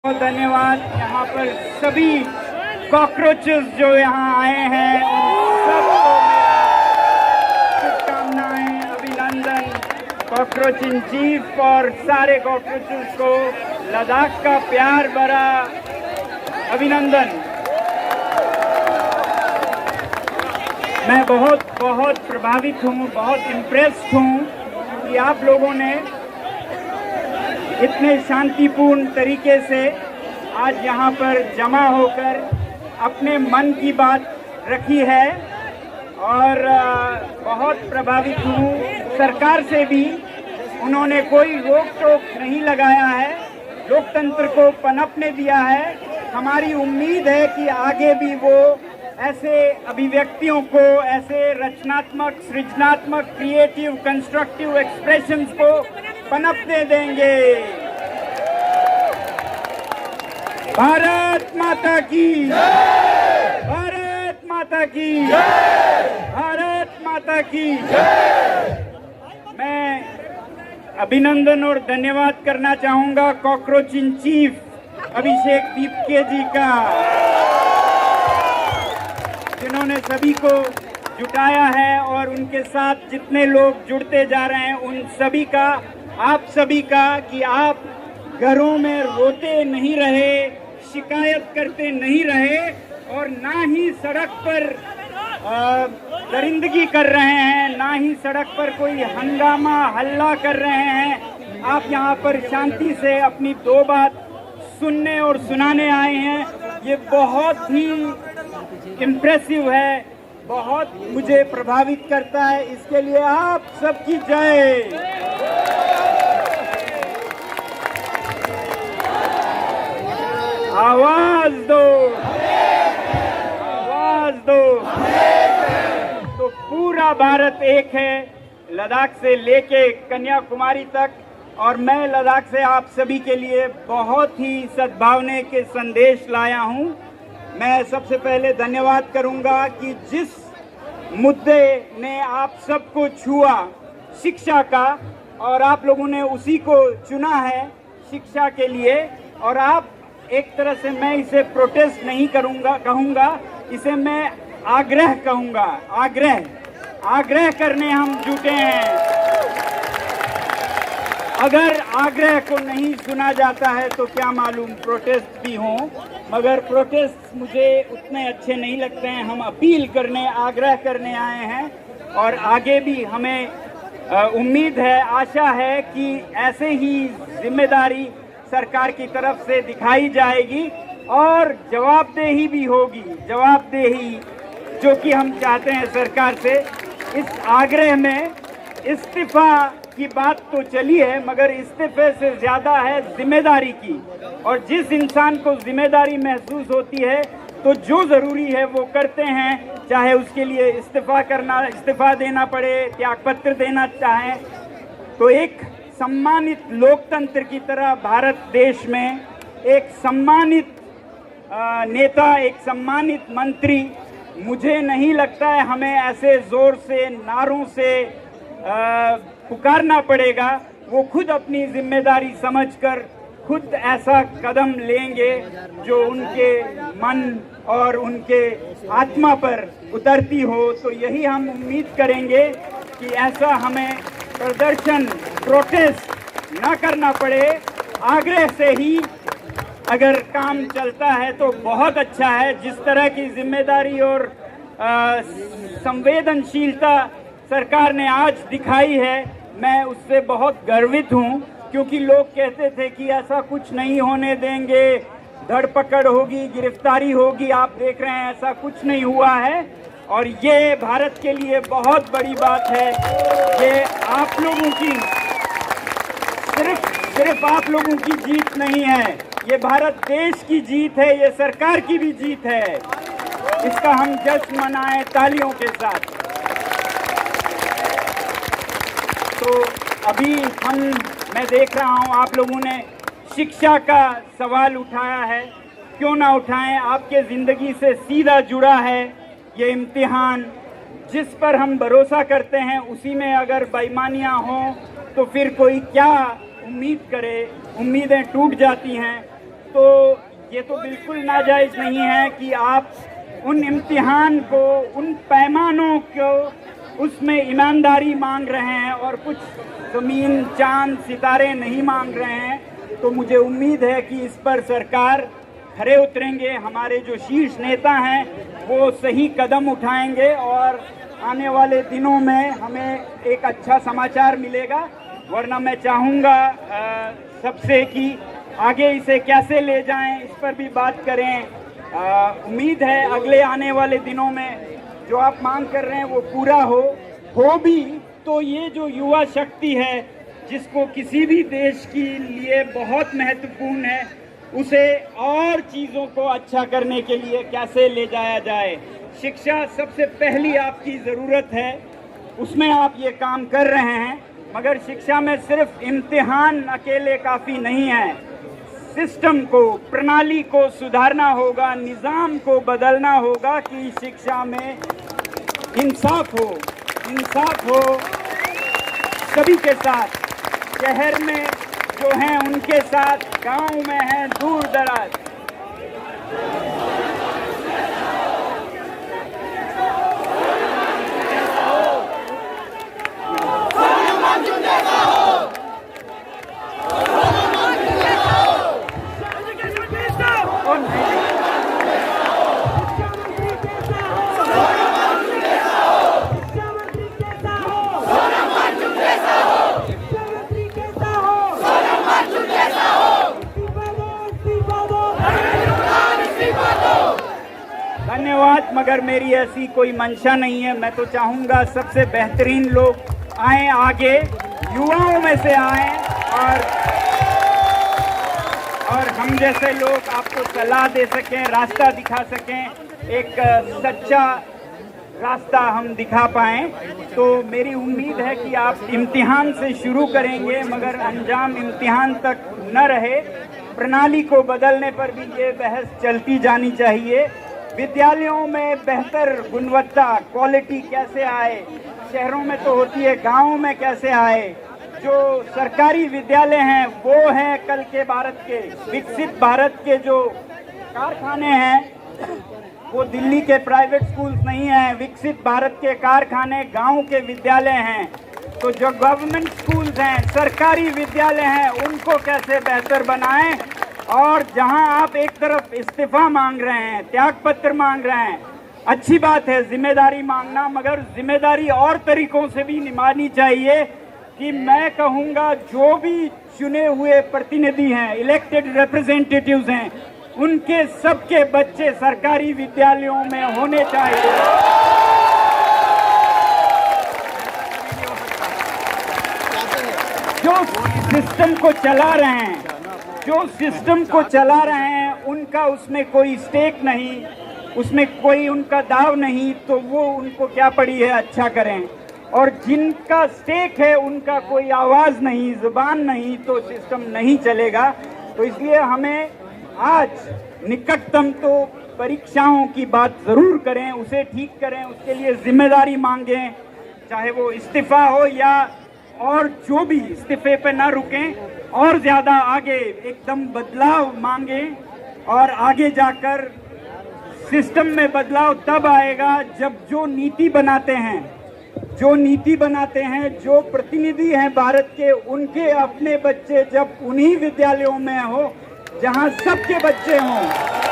बहुत धन्यवाद। यहाँ पर सभी कॉकरोचेस जो यहाँ आए हैं उन सबको मेरा शुभकामनाएं, अभिनंदन। कॉकरोच इन चीफ और सारे कॉकरोचेस को लद्दाख का प्यार भरा अभिनंदन। मैं बहुत बहुत प्रभावित हूँ, बहुत इम्प्रेस्ड हूँ कि आप लोगों ने इतने शांतिपूर्ण तरीके से आज यहाँ पर जमा होकर अपने मन की बात रखी है और बहुत प्रभावित हूँ। सरकार से भी उन्होंने कोई रोक टोक नहीं लगाया है, लोकतंत्र को पनपने दिया है। हमारी उम्मीद है कि आगे भी वो ऐसे अभिव्यक्तियों को, ऐसे रचनात्मक, सृजनात्मक, क्रिएटिव, कंस्ट्रक्टिव एक्सप्रेशंस को पनपने देंगे। भारत माता की जय! भारत माता की जय! भारत माता की जय! मैं अभिनंदन और धन्यवाद करना चाहूंगा कॉकरोच इन चीफ अभिषेक दीपके जी का, जिन्होंने सभी को जुटाया है और उनके साथ जितने लोग जुड़ते जा रहे हैं उन सभी का, आप सभी का, कि आप घरों में रोते नहीं रहे, शिकायत करते नहीं रहे और ना ही सड़क पर दरिंदगी कर रहे हैं, ना ही सड़क पर कोई हंगामा हल्ला कर रहे हैं। आप यहाँ पर शांति से अपनी दो बात सुनने और सुनाने आए हैं। ये बहुत ही इम्प्रेसिव है, बहुत मुझे प्रभावित करता है। इसके लिए आप सबकी जय। आवाज दो, आवाज दो। तो पूरा भारत एक है, लद्दाख से लेके कन्याकुमारी तक। और मैं लद्दाख से आप सभी के लिए बहुत ही सद्भावना के संदेश लाया हूं। मैं सबसे पहले धन्यवाद करूंगा कि जिस मुद्दे ने आप सबको छुआ, शिक्षा का, और आप लोगों ने उसी को चुना है शिक्षा के लिए। और आप एक तरह से, मैं इसे प्रोटेस्ट नहीं कहूंगा, इसे मैं आग्रह कहूंगा। आग्रह करने हम जुटे हैं। अगर आग्रह को नहीं सुना जाता है तो क्या मालूम प्रोटेस्ट भी हों, मगर प्रोटेस्ट मुझे उतने अच्छे नहीं लगते हैं। हम अपील करने, आग्रह करने आए हैं और आगे भी हमें उम्मीद है, आशा है कि ऐसे ही जिम्मेदारी सरकार की तरफ से दिखाई जाएगी और जवाबदेही भी होगी। जवाबदेही जो कि हम चाहते हैं सरकार से। इस आग्रह में इस्तीफा की बात तो चली है, मगर इस्तीफे से ज़्यादा है जिम्मेदारी की। और जिस इंसान को जिम्मेदारी महसूस होती है तो जो ज़रूरी है वो करते हैं, चाहे उसके लिए इस्तीफा देना पड़े, त्यागपत्र देना चाहें। तो एक सम्मानित लोकतंत्र की तरह भारत देश में एक सम्मानित नेता, एक सम्मानित मंत्री, मुझे नहीं लगता है हमें ऐसे जोर से, नारों से पुकारना पड़ेगा। वो खुद अपनी जिम्मेदारी समझकर खुद ऐसा कदम लेंगे जो उनके मन और उनके आत्मा पर उतरती हो। तो यही हम उम्मीद करेंगे कि ऐसा हमें प्रदर्शन, प्रोटेस्ट न करना पड़े। आग्रह से ही अगर काम चलता है तो बहुत अच्छा है। जिस तरह की जिम्मेदारी और संवेदनशीलता सरकार ने आज दिखाई है, मैं उससे बहुत गर्वित हूं, क्योंकि लोग कहते थे कि ऐसा कुछ नहीं होने देंगे, धरपकड़ होगी, गिरफ्तारी होगी। आप देख रहे हैं ऐसा कुछ नहीं हुआ है और ये भारत के लिए बहुत बड़ी बात है। ये आप लोगों की, सिर्फ आप लोगों की जीत नहीं है, ये भारत देश की जीत है, ये सरकार की भी जीत है। इसका हम जश्न मनाएं तालियों के साथ। तो अभी मैं देख रहा हूं आप लोगों ने शिक्षा का सवाल उठाया है। क्यों ना उठाएं, आपके ज़िंदगी से सीधा जुड़ा है ये इम्तिहान। जिस पर हम भरोसा करते हैं उसी में अगर बेईमानियां हों तो फिर कोई क्या उम्मीद करे, उम्मीदें टूट जाती हैं। तो ये तो बिल्कुल नाजायज़ नहीं है कि आप उन इम्तिहान को, उन पैमानों को, उसमें ईमानदारी मांग रहे हैं और कुछ ज़मीन, चांद, सितारे नहीं मांग रहे हैं। तो मुझे उम्मीद है कि इस पर सरकार खरे उतरेंगे, हमारे जो शीर्ष नेता हैं वो सही कदम उठाएंगे और आने वाले दिनों में हमें एक अच्छा समाचार मिलेगा। वरना मैं चाहूँगा सबसे कि आगे इसे कैसे ले जाएं, इस पर भी बात करें। उम्मीद है अगले आने वाले दिनों में जो आप मांग कर रहे हैं वो पूरा हो भी तो ये जो युवा शक्ति है जिसको किसी भी देश के लिए बहुत महत्वपूर्ण है, उसे और चीज़ों को अच्छा करने के लिए कैसे ले जाया जाए। शिक्षा सबसे पहली आपकी ज़रूरत है, उसमें आप ये काम कर रहे हैं, मगर शिक्षा में सिर्फ इम्तिहान अकेले काफ़ी नहीं है। सिस्टम को, प्रणाली को सुधारना होगा, निज़ाम को बदलना होगा कि शिक्षा में इंसाफ हो सभी के साथ, शहर में जो हैं उनके साथ, गांव में हैं दूर दराज। धन्यवाद, मगर मेरी ऐसी कोई मंशा नहीं है। मैं तो चाहूँगा सबसे बेहतरीन लोग आएँ आगे, युवाओं में से आएँ और हम जैसे लोग आपको सलाह दे सकें, रास्ता दिखा सकें, एक सच्चा रास्ता हम दिखा पाएँ। तो मेरी उम्मीद है कि आप इम्तिहान से शुरू करेंगे मगर अंजाम इम्तिहान तक न रहे। प्रणाली को बदलने पर भी ये बहस चलती जानी चाहिए। विद्यालयों में बेहतर गुणवत्ता, क्वालिटी कैसे आए, शहरों में तो होती है, गाँव में कैसे आए। जो सरकारी विद्यालय हैं वो हैं कल के भारत के, विकसित भारत के जो कारखाने हैं वो दिल्ली के प्राइवेट स्कूल्स नहीं हैं। विकसित भारत के कारखाने गांव के विद्यालय हैं। तो जो गवर्नमेंट स्कूल्स हैं, सरकारी विद्यालय हैं, उनको कैसे बेहतर बनाएं। और जहां आप एक तरफ इस्तीफा मांग रहे हैं, त्याग पत्र मांग रहे हैं, अच्छी बात है जिम्मेदारी मांगना, मगर जिम्मेदारी और तरीकों से भी निभानी चाहिए। कि मैं कहूँगा जो भी चुने हुए प्रतिनिधि हैं, इलेक्टेड रिप्रेजेंटेटिव्स हैं, उनके सबके बच्चे सरकारी विद्यालयों में होने चाहिए। जो सिस्टम को चला रहे हैं उनका उसमें कोई स्टेक नहीं, उसमें कोई उनका दाव नहीं, तो वो उनको क्या पड़ी है, अच्छा करें। और जिनका स्टेक है उनका कोई आवाज़ नहीं, जुबान नहीं, तो सिस्टम नहीं चलेगा। तो इसलिए हमें आज निकटतम तो परीक्षाओं की बात ज़रूर करें, उसे ठीक करें, उसके लिए जिम्मेदारी मांगें, चाहे वो इस्तीफा हो या और जो भी, इस्तीफे पे ना रुकें और ज़्यादा आगे एकदम बदलाव मांगें। और आगे जाकर सिस्टम में बदलाव तब आएगा जब जो नीति बनाते हैं, जो प्रतिनिधि हैं भारत के, उनके अपने बच्चे जब उन्हीं विद्यालयों में हो जहां सबके बच्चे हों।